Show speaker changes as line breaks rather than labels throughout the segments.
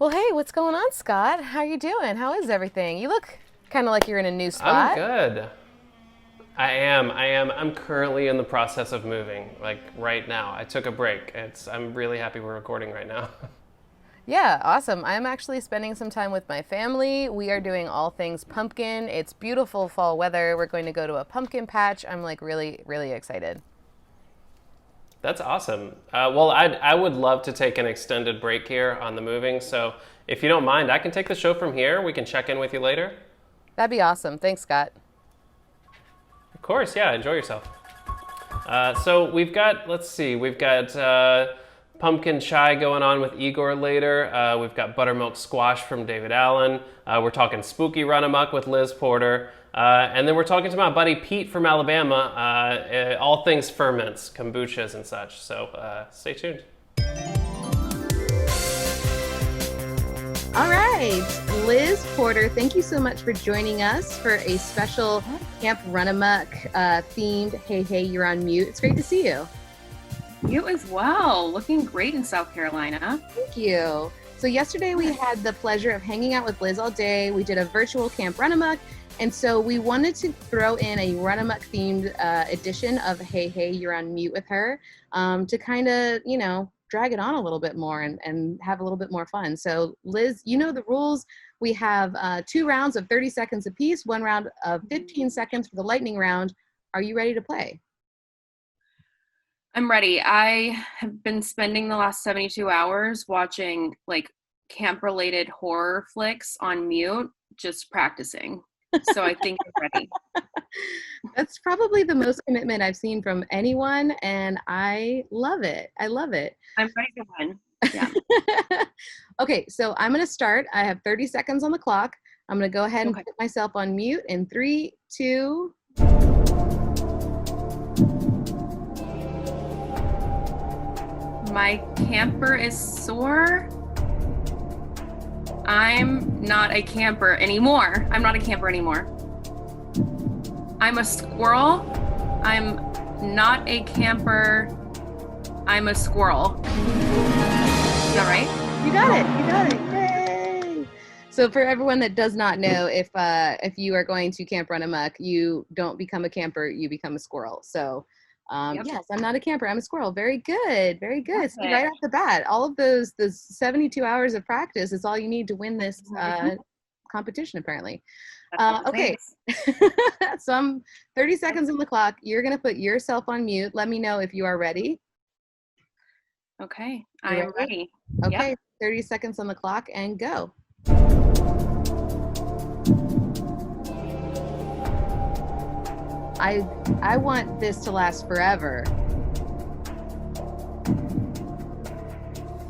Well, hey, what's going on, Scott? How you doing? How is everything? You look kind of like you're in a new
I'm
spot.
good. I am. I'm currently in the process of moving, like right now. I took a break. I'm really happy we're recording right now.
Yeah, awesome. I'm actually spending some time with my family. We are doing all things pumpkin. It's beautiful fall weather. We're going to go to a pumpkin patch. I'm like really, really excited.
That's awesome. I would love to take an extended break here on the moving. So if you don't mind, I can take the show from here. We can check in with you later.
That'd be awesome. Thanks, Scott.
Of course, yeah. Enjoy yourself. So we've got, let's see, we've got pumpkin chai going on with Igor later. We've got buttermilk squash from David Allen. We're talking spooky run amok with Liz Porter. And then we're talking to my buddy Pete from Alabama, all things ferments, kombuchas and such. So stay tuned.
All right, Liz Porter, thank you so much for joining us for a special Camp Run Amok themed Hey Hey You're on Mute. It's great to see you.
You as well. Looking great in South Carolina.
Thank you. So yesterday we had the pleasure of hanging out with Liz all day. We did a virtual Camp Run Amok, and so we wanted to throw in a Run Amok themed edition of Hey Hey You're on Mute with her to kind of, drag it on a little bit more and have a little bit more fun. So Liz, you know the rules. We have 2 rounds of 30 seconds apiece, 1 round of 15 seconds for the lightning round. Are you ready to play?
I'm ready. I have been spending the last 72 hours watching like camp-related horror flicks on mute, just practicing. So I think I'm ready.
That's probably the most commitment I've seen from anyone, and I love it. I love it.
I'm ready to win. Yeah.
Okay, so I'm going to start. I have 30 seconds on the clock. I'm going to go ahead and put myself on mute in 3, 2.
My camper is sore. I'm not a camper anymore. I'm not a camper anymore. I'm a squirrel. I'm not a camper. I'm a squirrel. Is that right?
You got it. You got it. Yay! So for everyone that does not know, if you are going to Camp Run Amok, you don't become a camper, you become a squirrel. So yes, I'm not a camper, I'm a squirrel. Very good. Very good. So right off the bat, all of those 72 hours of practice is all you need to win this competition, apparently. Okay. So I'm 30 seconds on the clock. You're going to put yourself on mute. Let me know if you are ready.
Okay, I am ready.
Okay, yep. 30 seconds on the clock and go. I want this to last forever.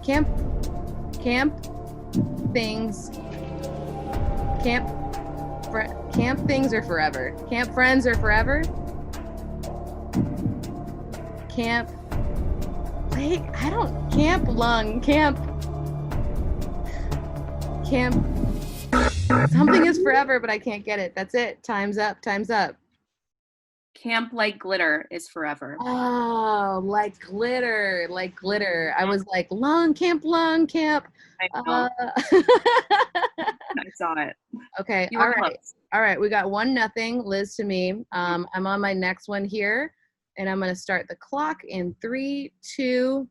Camp things are forever. Camp friends are forever. Camp something is forever, but I can't get it. That's it. Time's up.
Camp like glitter is forever.
Oh, like glitter. I was like, camp.
I know. I saw it.
Okay. All right. We got 1-0, Liz to me. I'm on my next one here, and I'm going to start the clock in 3, 2.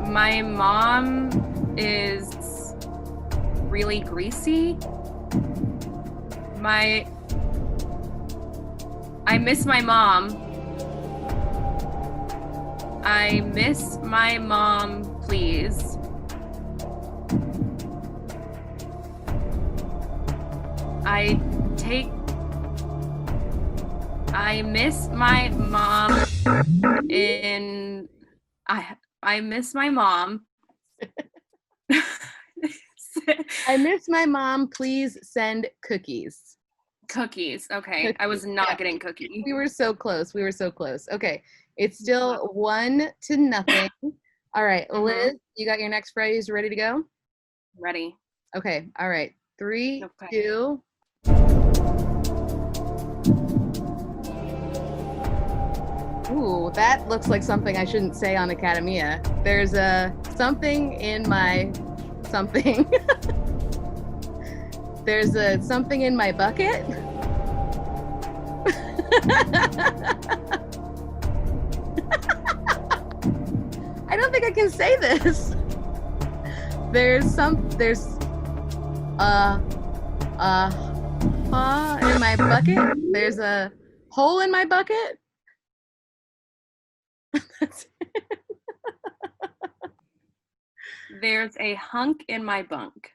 My mom is really greasy. I miss my mom. I miss my mom, please. I miss my mom I miss my mom.
I miss my mom. Please send cookies.
Cookies. Okay. Cookies. I was not getting cookies.
We were so close. Okay. It's still 1-0. All right. Liz, you got your next phrase ready to go?
Ready.
Okay. All right. 3, 2. Ooh. Ooh, that looks like something I shouldn't say on Academia. There's a something in my something. There's a something in my bucket. I don't think I can say this. There's in my bucket. There's a hole in my bucket.
There's a hunk in my bunk.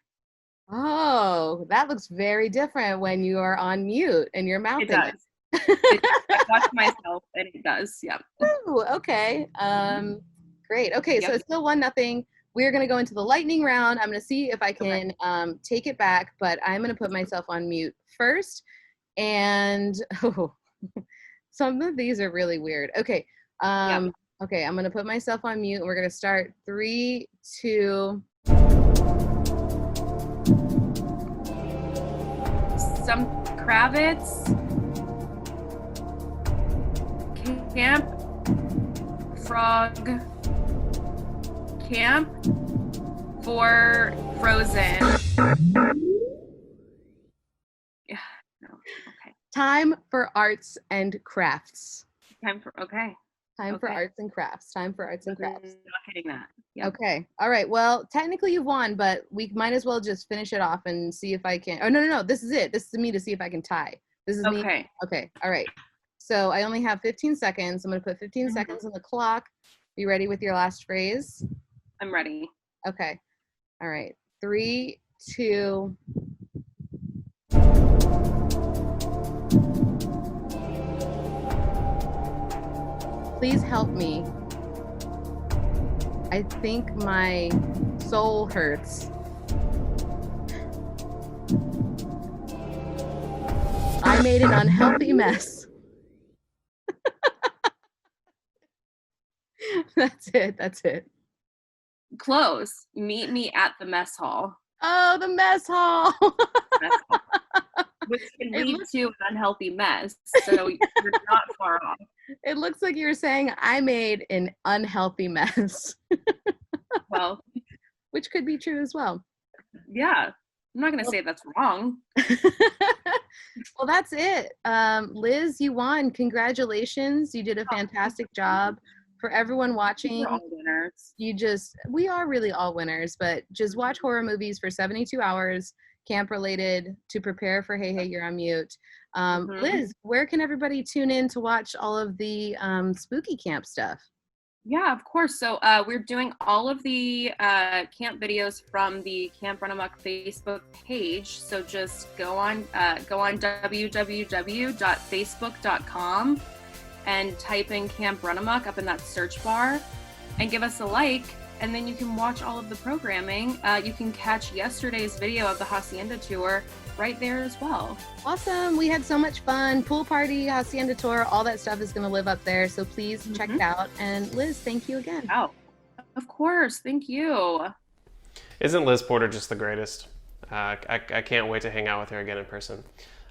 Oh, that looks very different when you are on mute and you're mouthing
it. I watch myself and it does. Yep.
Ooh, okay. Great. Okay, so it's still 1-0. We're gonna go into the lightning round. I'm gonna see if I can take it back, but I'm gonna put myself on mute first. And some of these are really weird. Okay. Okay, I'm gonna put myself on mute and we're gonna start 3, 2.
Some Kravitz. Camp. Frog. Camp. For Frozen. Yeah. No. Okay.
Time for arts and crafts.
Time for arts and crafts.
Time for arts and crafts.
Not hitting that. Yep.
Okay. All right. Well, technically you've won, but we might as well just finish it off and see if I can. Oh, no. This is it. This is me to see if I can tie. This is me. Okay. All right. So I only have 15 seconds. I'm going to put 15 seconds on the clock. You ready with your last phrase?
I'm ready.
Okay. All right. 3, 2. Please help me. I think my soul hurts. I made an unhealthy mess. That's it.
Close. Meet me at the mess hall.
Oh, the mess hall.
Which can lead to an unhealthy mess. So you're not far off.
It looks like you were saying I made an unhealthy mess.
Well,
which could be true as well.
Yeah. I'm not going to say that's wrong.
Well, that's it. Liz, you won. Congratulations. You did a fantastic job. For everyone watching,
we're all winners.
We are really all winners, but just watch horror movies for 72 hours, camp related, to prepare for Hey Hey, You're on Mute. Liz, where can everybody tune in to watch all of the spooky camp stuff?
Yeah, of course. So we're doing all of the camp videos from the Camp Run Amok Facebook page. So just go on www.facebook.com and type in Camp Run Amok up in that search bar and give us a like, and then you can watch all of the programming. You can catch yesterday's video of the Hacienda tour right there as well.
Awesome. We had so much fun. Pool party, Hacienda tour, all that stuff is going to live up there. So please check it out. And Liz, thank you again.
Oh, of course. Thank you.
Isn't Liz Porter just the greatest? I can't wait to hang out with her again in person.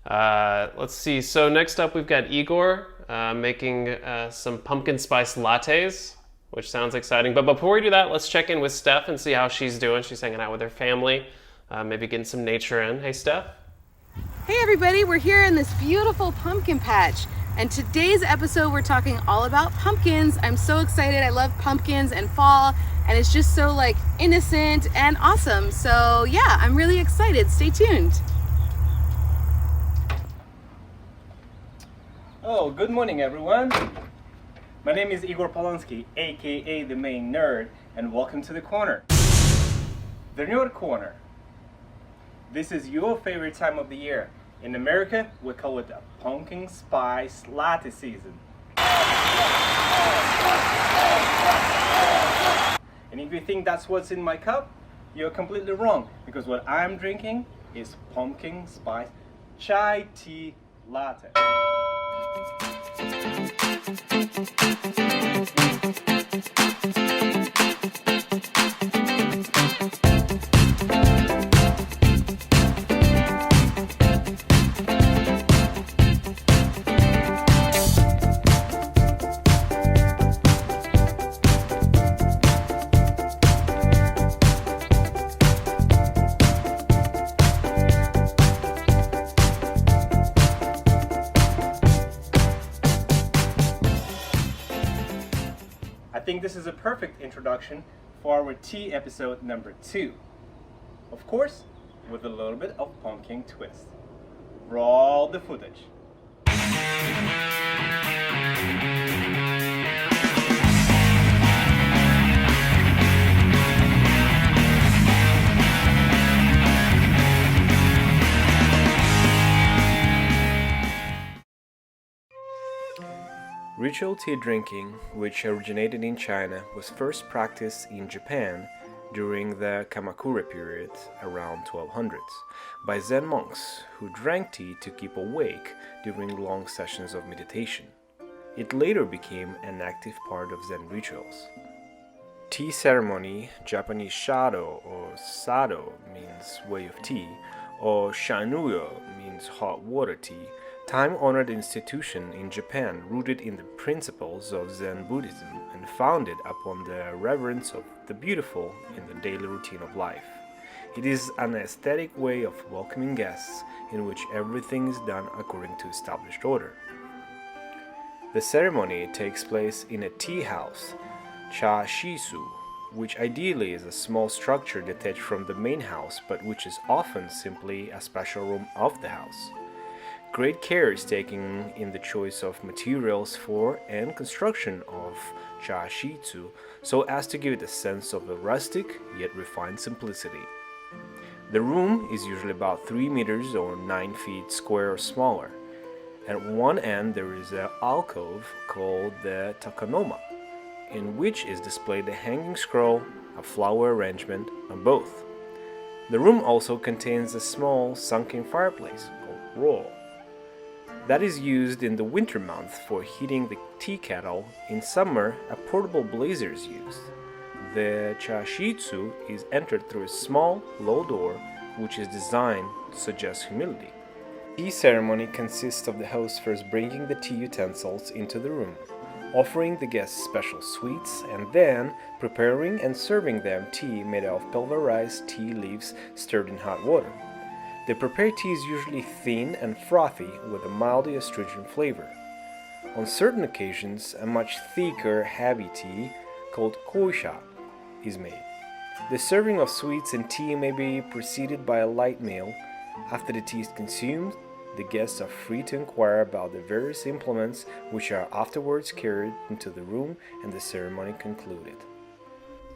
Let's see. So next up, we've got Igor making some pumpkin spice lattes, which sounds exciting. But before we do that, let's check in with Steph and see how she's doing. She's hanging out with her family, maybe getting some nature in. Hey, Steph.
Hey, everybody. We're here in this beautiful pumpkin patch. And today's episode, we're talking all about pumpkins. I'm so excited. I love pumpkins and fall. And it's just so innocent and awesome. So yeah, I'm really excited. Stay tuned.
Oh, good morning, everyone. My name is Igor Polonsky, aka the Main Nerd, and welcome to the Corner. The Nerd Corner. This is your favorite time of the year. In America, we call it a pumpkin spice latte season. And if you think that's what's in my cup, you're completely wrong, because what I'm drinking is pumpkin spice chai tea latte. I think this is a perfect introduction for our tea episode number 2. Of course, with a little bit of pumpkin twist. Roll the footage. Ritual tea drinking, which originated in China, was first practiced in Japan during the Kamakura period around 1200s by Zen monks who drank tea to keep awake during long sessions of meditation. It later became an active part of Zen rituals. Tea ceremony, Japanese shado or sado means way of tea, or shanuyo means hot water tea, time-honored institution in Japan rooted in the principles of Zen Buddhism and founded upon the reverence of the beautiful in the daily routine of life. It is an aesthetic way of welcoming guests in which everything is done according to established order. The ceremony takes place in a tea house, cha shisu, which ideally is a small structure detached from the main house but which is often simply a special room of the house. Great care is taken in the choice of materials for and construction of chashitsu so as to give it a sense of a rustic yet refined simplicity. The room is usually about 3 meters or 9 feet square or smaller. At one end there is an alcove called the takanoma, in which is displayed a hanging scroll, a flower arrangement, and both. The room also contains a small sunken fireplace called ro that is used in the winter month for heating the tea kettle. In summer, a portable blazer is used. The chashitsu is entered through a small, low door which is designed to suggest humility. The tea ceremony consists of the host first bringing the tea utensils into the room, offering the guests special sweets, and then preparing and serving them tea made of pulverized tea leaves stirred in hot water. The prepared tea is usually thin and frothy with a mildly astringent flavor. On certain occasions, a much thicker, heavy tea called koisha is made. The serving of sweets and tea may be preceded by a light meal. After the tea is consumed, the guests are free to inquire about the various implements which are afterwards carried into the room and the ceremony concluded.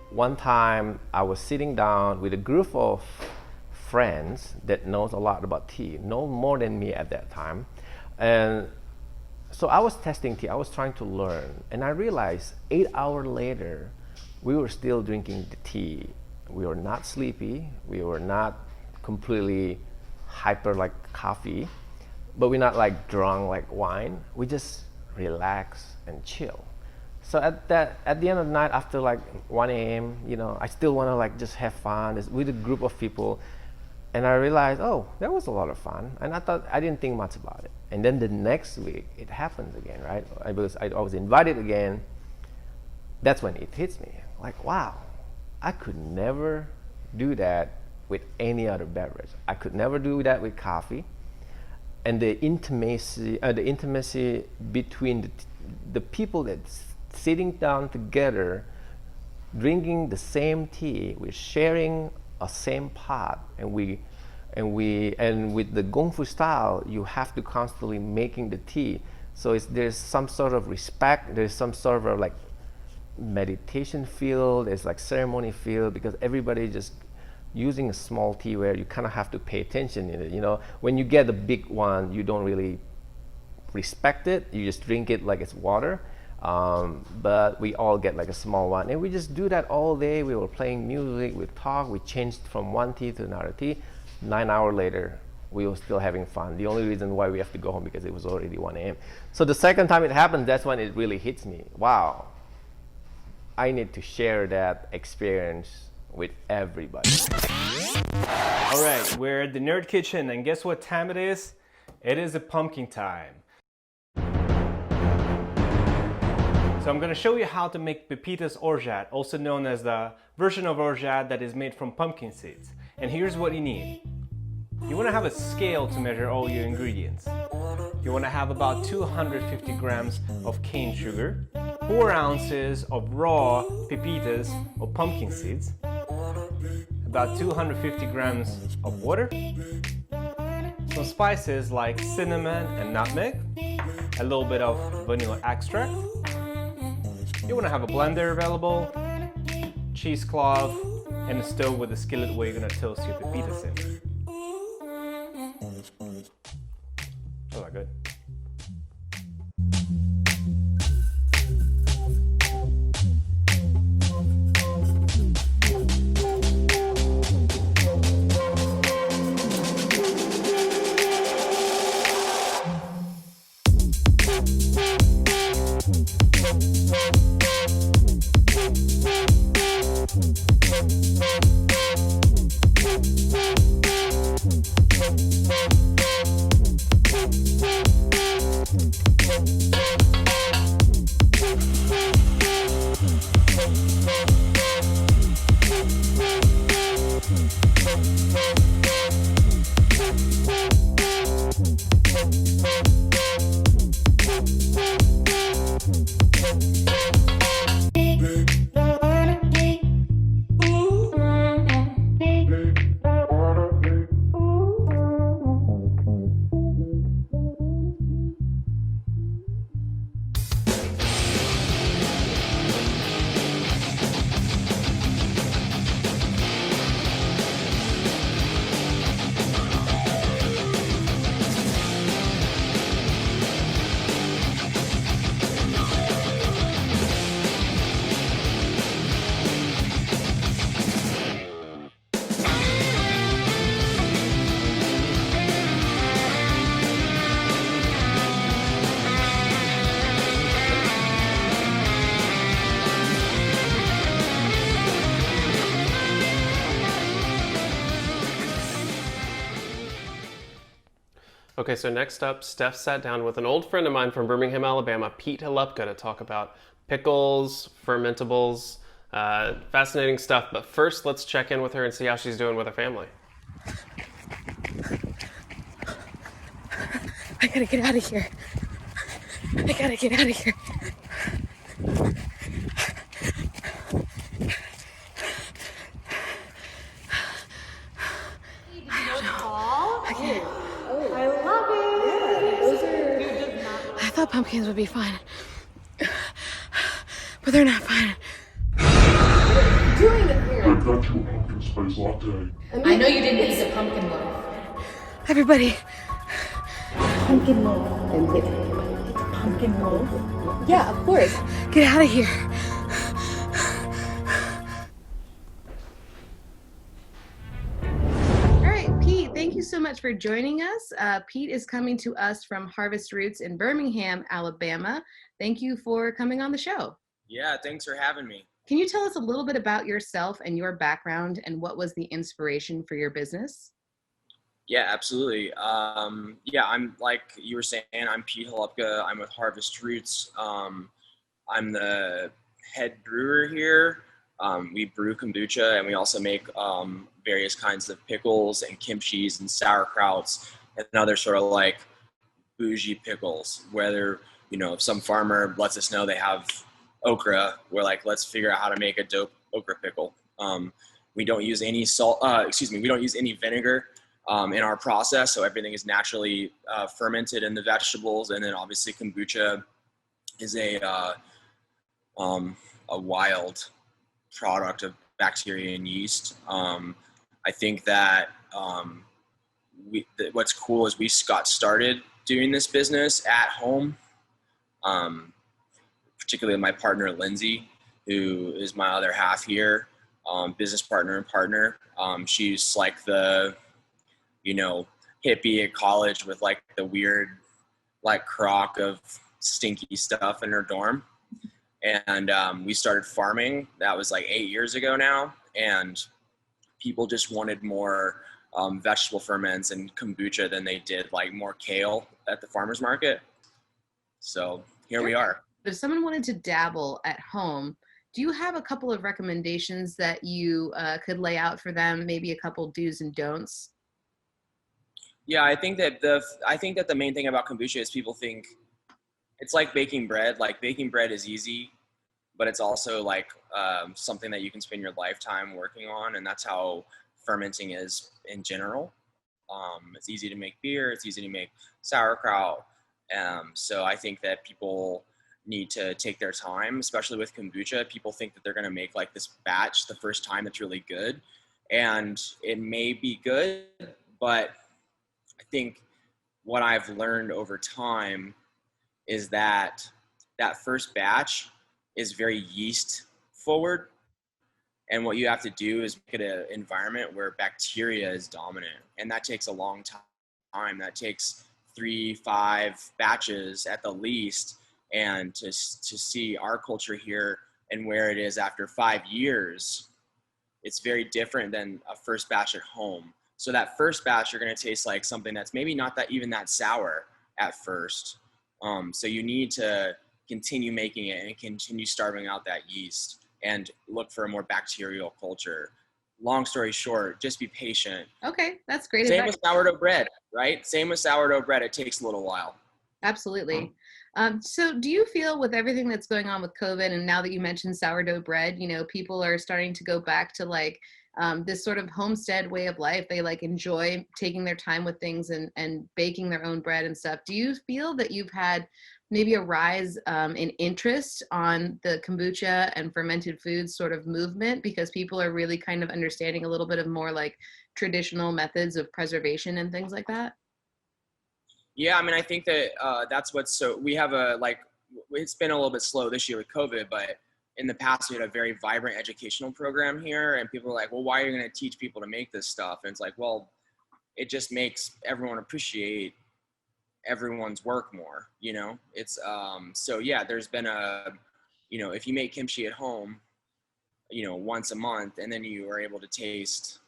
One time I was sitting down with a group of friends that knows a lot about tea, know more than me at that time. And so I was testing tea, I was trying to learn, and I realized 8 hours later, we were still drinking the tea. We were not sleepy, we were not completely hyper like coffee, but we're not like drunk like wine. We just relax and chill. So at the end of the night, after like 1 a.m., I still want to like just have fun with a group of people. And I realized, oh, that was a lot of fun. And I didn't think much about it. And then the next week, it happens again, right? I was invited again. That's when it hits me. Like, wow, I could never do that with any other beverage. I could never do that with coffee. And the intimacy between the people that's sitting down together, drinking the same tea, we're sharing a same pot, and with the Gongfu style, you have to constantly making the tea. So there's some sort of respect, there's some sort of like meditation feel, there's like ceremony feel, because everybody just using a small tea where you kind of have to pay attention in it. When you get the big one, you don't really respect it, you just drink it like it's water. But we all get like a small one, and we just do that all day. We were playing music, we talk, we changed from one tea to another tea. 9 hours later, we were still having fun. The only reason why we have to go home because it was already 1 a.m. So the second time it happened, that's when it really hits me. Wow, I need to share that experience with everybody.
All right, we're at the Nerd Kitchen, and guess what time it is? It is a pumpkin time. So I'm going to show you how to make Pepitas orgeat, also known as the version of orgeat that is made from pumpkin seeds. And here's what you need. You want to have a scale to measure all your ingredients. You you want to have about 250 grams of cane sugar, 4 ounces of raw pepitas or pumpkin seeds, about 250 grams of water, some spices like cinnamon and nutmeg, a little bit of vanilla extract. You want to have a blender available, cheesecloth, and a stove with a skillet where you're going to toast your pepitas in. Oh, my good.
Okay, so next up, Steph sat down with an old friend of mine from Birmingham, Alabama, Pete Halupka, to talk about pickles, fermentables, fascinating stuff. But first, let's check in with her and see how she's doing with her family.
I gotta get out of here. I gotta get out of here. I thought pumpkins would be fine, but they're not fine.
What are you doing in here? I got you a pumpkin spice latte.
I know you didn't eat the pumpkin loaf.
Everybody.
Pumpkin loaf. And get pumpkin loaf?
Yeah, of course. Get out of here. All right, Pete, thank you so much for joining us. Pete is coming to us from Harvest Roots in Birmingham, Alabama. Thank you for coming on the show.
Yeah, thanks for having me.
Can you tell us a little bit about yourself and your background and what was the inspiration for your business?
Yeah, absolutely. I'm like you were saying, I'm Pete Halupka. I'm with Harvest Roots. I'm the head brewer here. We brew kombucha, and we also make various kinds of pickles and kimchis and sauerkrauts and other sort of like bougie pickles. Whether, if some farmer lets us know they have okra, we're like, let's figure out how to make a dope okra pickle. We don't use any we don't use any vinegar in our process, so everything is naturally fermented in the vegetables. And then obviously kombucha is a wild product of bacteria and yeast. I think that what's cool is we got started doing this business at home, particularly my partner Lindsay, who is my other half here, business partner and partner. She's like the hippie at college with like the weird like crock of stinky stuff in her dorm. And we started farming. That was like 8 years ago now. And people just wanted more vegetable ferments and kombucha than they did like more kale at the farmer's market. So here we are.
If someone wanted to dabble at home, do you have a couple of recommendations that you could lay out for them? Maybe a couple do's and don'ts?
Yeah, I think that the main thing about kombucha is people think it's like baking bread. Like baking bread is easy, but it's also like something that you can spend your lifetime working on, and that's how fermenting is in general. It's easy to make beer. It's easy to make sauerkraut. So I think that people need to take their time, especially with kombucha. People think that they're going to make like this batch the first time that's really good, and it may be good, but I think what I've learned over time is that that first batch is very yeast forward. And what you have to do is make it an environment where bacteria is dominant. And that takes a long time. That takes 3-5 batches at the least. And to see our culture here and where it is after 5 years, it's very different than a first batch at home. So that first batch, you're going to taste like something that's maybe not that even that sour at first. So you need to continue making it and continue starving out that yeast and look for a more bacterial culture. Long story short, just be patient.
Okay, that's great
Same
advice.
with sourdough bread, right? Same with sourdough bread. It takes a little while.
Absolutely. So do you feel with everything that's going on with COVID, and now that you mentioned sourdough bread, you know, people are starting to go back to like this sort of homestead way of life. They like enjoy taking their time with things and baking their own bread and stuff. Do you feel that you've had maybe a rise in interest on the kombucha and fermented foods sort of movement because people are really kind of understanding a little bit of more like traditional methods of preservation and things like that?
Yeah, I mean, I think that that's what's so we have it's been a little bit slow this year with COVID, but in the past we had a very vibrant educational program here, and people were like, well, why are you going to teach people to make this stuff? And it's like, well, it just makes everyone appreciate everyone's work more, you know? It's so yeah, there's been if you make kimchi at home, once a month, and then you are able to taste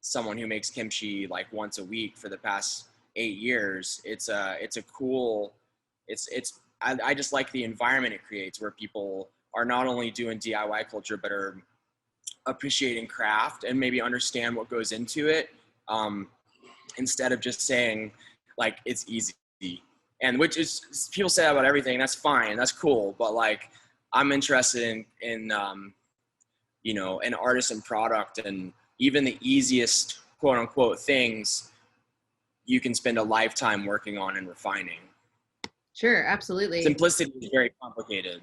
someone who makes kimchi like once a week for the past 8 years, I just like the environment it creates where people are not only doing DIY culture, but are appreciating craft and maybe understand what goes into it, instead of just saying like it's easy. And which is, people say that about everything. That's fine. That's cool. But like, I'm interested in an artisan product, and even the easiest quote unquote things you can spend a lifetime working on and refining.
Sure, absolutely.
Simplicity is very complicated.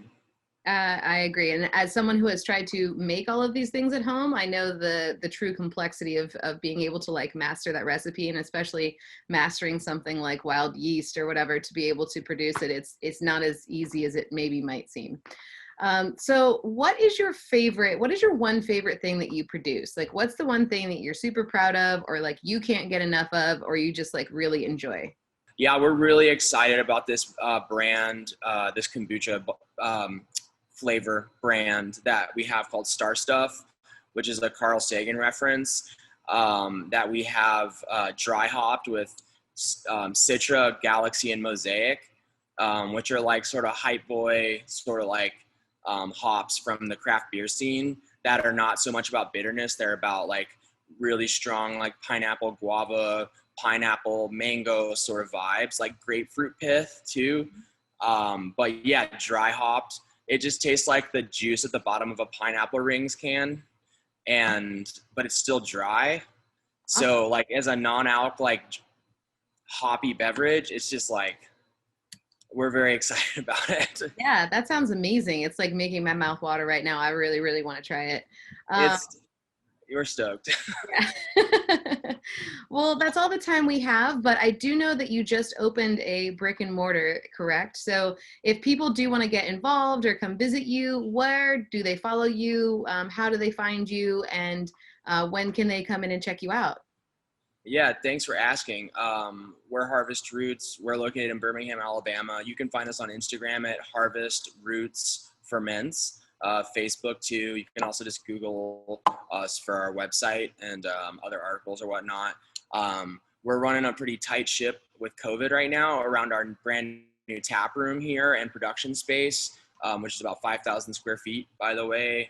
I agree. And as someone who has tried to make all of these things at home, I know the true complexity of being able to like master that recipe, and especially mastering something like wild yeast or whatever to be able to produce it. It's not as easy as it maybe might seem. So what is your one favorite thing that you produce? Like, what's the one thing that you're super proud of, or like you can't get enough of, or you just like really enjoy?
Yeah, we're really excited about this brand, this kombucha flavor brand that we have called Star Stuff, which is a Carl Sagan reference, that we have dry hopped with Citra, Galaxy, and Mosaic, which are like sort of hype boy, sort of like hops from the craft beer scene that are not so much about bitterness. They're about like really strong, like pineapple, guava, pineapple, mango sort of vibes, like grapefruit pith too. But yeah, dry hopped. It just tastes like the juice at the bottom of a pineapple rings can, but it's still dry. So like as a non-alc, like hoppy beverage, it's just like, we're very excited about it.
Yeah, that sounds amazing. It's like making my mouth water right now. I really, really want to try it.
You're stoked.
Yeah. Well, that's all the time we have, but I do know that you just opened a brick and mortar, correct? So if people do want to get involved or come visit you, where do they follow you? How do they find you? And when can they come in and check you out?
Yeah, thanks for asking. We're Harvest Roots. We're located in Birmingham, Alabama. You can find us on Instagram at Harvest Roots Ferments. Facebook too. You can also just Google us for our website and other articles or whatnot. We're running a pretty tight ship with COVID right now around our brand new tap room here and production space. which is about 5,000 square feet, by the way.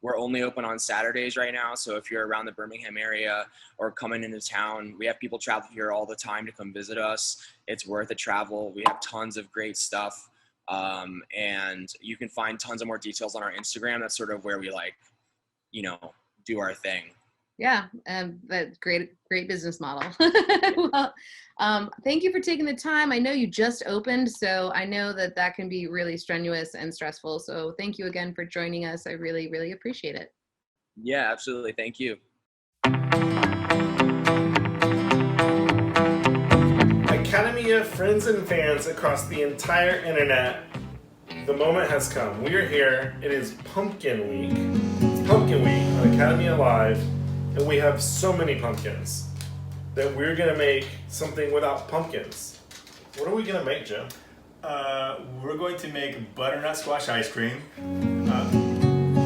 We're only open on Saturdays right now. So if you're around the Birmingham area or coming into town, we have people travel here all the time to come visit us. It's worth a travel. We have tons of great stuff. And you can find tons of more details on our Instagram. That's sort of where we do our thing.
Yeah, that's great business model. Well, thank you for taking the time. I know you just opened, so I know that can be really strenuous and stressful. So thank you again for joining us. I really, really appreciate it.
Yeah, absolutely. Thank you.
Academy of friends and fans across the entire internet, the moment has come. We are here. It is Pumpkin Week. It's Pumpkin Week on Academy Alive. And we have so many pumpkins that we're going to make something without pumpkins. What are we going to make, Joe?
We're going to make butternut squash ice cream.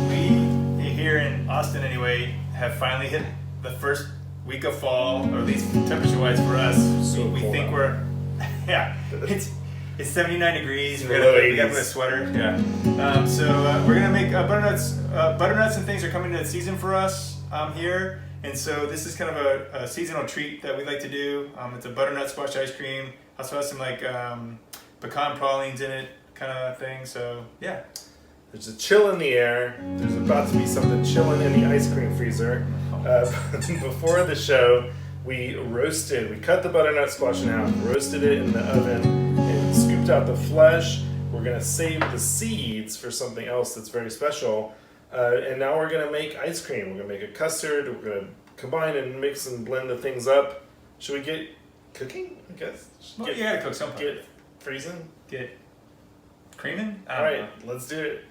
We, here in Austin anyway, have finally hit the first week of fall, or at least temperature-wise for us.
So
we think we're, it's 79 degrees. We got to put a sweater. Yeah. So we're going to make butternuts. Butternuts and things are coming to the season for us. Here, and so this is kind of a seasonal treat that we like to do. It's a butternut squash ice cream. Also has some like pecan pralines in it, kind of thing. So yeah,
there's a chill in the air. There's about to be something chilling in the ice cream freezer. Before the show, we cut the butternut squash in half, roasted it in the oven, and scooped out the flesh. We're gonna save the seeds for something else that's very special. And now we're going to make ice cream. We're going to make a custard. We're going to combine and mix and blend the things up. Should we get cooking, I guess?
Well, you gotta cook something.
Get freezing?
Get creaming?
All right, let's do it.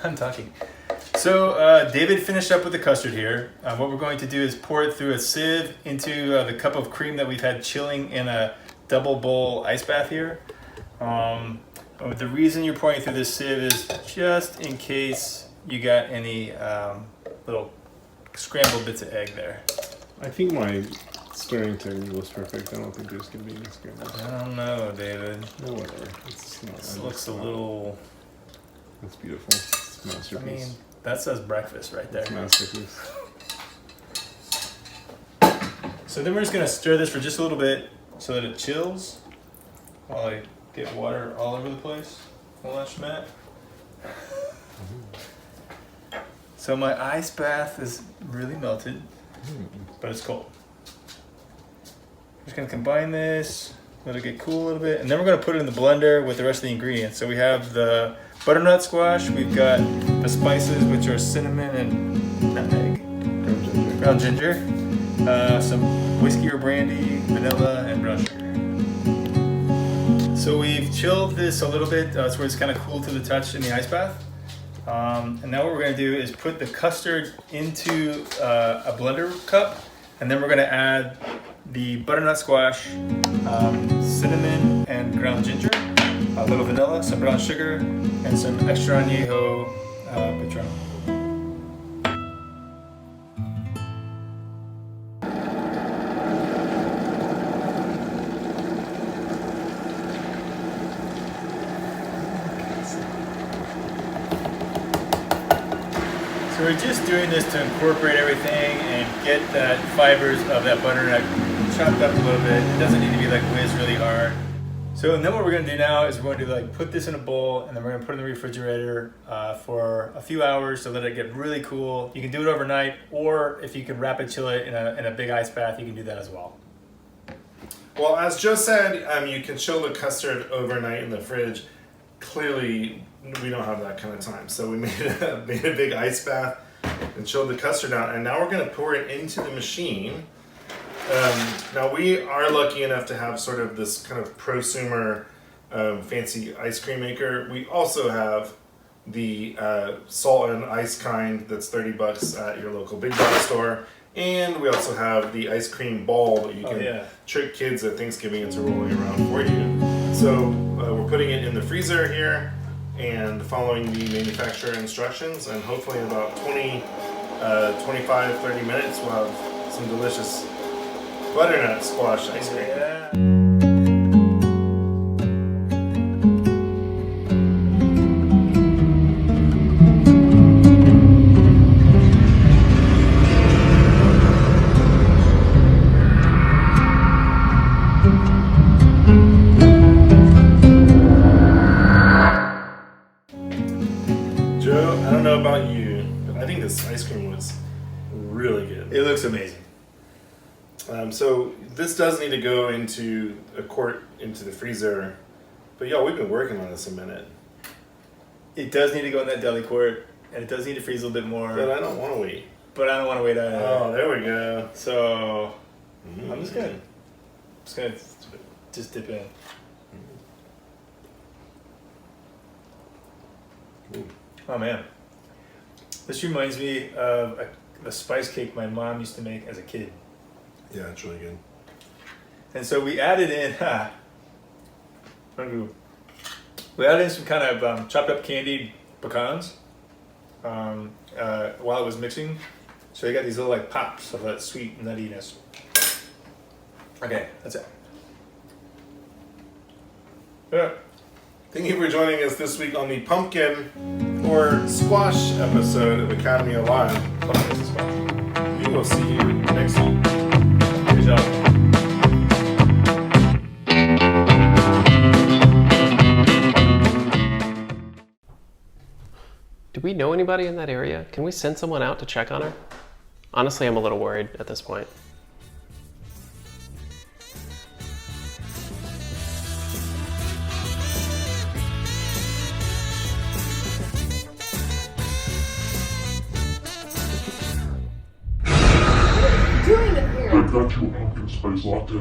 I'm talking. So David finished up with the custard here. What we're going to do is pour it through a sieve into the cup of cream that we've had chilling in a double bowl ice bath here. The reason you're pouring it through this sieve is just in case you got any little scrambled bits of egg there.
I think my stirring technique was perfect. I don't think there's going to be any scrambles.
I don't know, David.
No, whatever. It
looks a little...
That's beautiful. It's a masterpiece.
I mean, that says breakfast right there.
It's a masterpiece.
So then we're just going to stir this for just a little bit so that it chills while I get water all over the place. Hold on, Schmidt. So my ice bath is really melted, but it's cold. I'm just going to combine this, let it get cool a little bit, and then we're going to put it in the blender with the rest of the ingredients. So we have the butternut squash, we've got the spices, which are cinnamon and nutmeg, ground ginger, some whiskey or brandy, vanilla, and brown sugar. So we've chilled this a little bit, so it's kind of cool to the touch in the ice bath. And now what we're going to do is put the custard into a blender cup, and then we're going to add the butternut squash, cinnamon and ground ginger, a little vanilla, some brown sugar, and some extra añejo Patron. So we're just doing this to incorporate everything and get that fibers of that butternut chopped up a little bit. It doesn't need to be like whiz really hard. So then what we're going to do now is we're going to like put this in a bowl, and then we're going to put it in the refrigerator for a few hours to let it get really cool. You can do it overnight, or if you can rapid chill it in a big ice bath, you can do that as well.
Well, as Joe said, you can chill the custard overnight in the fridge. Clearly, we don't have that kind of time, so we made a big ice bath and chilled the custard out, and now we're going to pour it into the machine. Now we are lucky enough to have sort of this kind of prosumer fancy ice cream maker. We also have the salt and ice kind that's $30 at your local big box store. And we also have the ice cream ball that you can trick kids at Thanksgiving into rolling around for you. So we're putting it in the freezer here and following the manufacturer instructions, and hopefully in about 25, 30 minutes we'll have some delicious butternut squash ice cream.
Yeah.
Joe, I don't know about you, but I think this ice cream was really good.
It looks amazing.
So this does need to go into a quart into the freezer, but y'all, we've been working on this a minute.
It does need to go in that deli quart, and it does need to freeze a little bit more.
But I don't want to wait.
But I don't want to wait either.
Oh, there we go.
So I'm just gonna dip in.
Ooh.
Oh man, this reminds me of a spice cake my mom used to make as a kid.
Yeah, it's really good.
And so we added in, some kind of chopped up candied pecans while it was mixing. So you got these little like pops of that sweet nuttiness. Okay, that's it. Yeah.
Thank you for joining us this week on the pumpkin or squash episode of Academy Alive. We will see you next week.
Good job.
Do we know anybody in that area? Can we send someone out to check on her? Honestly, I'm a little worried at this point.
I got you a pumpkin spice latte.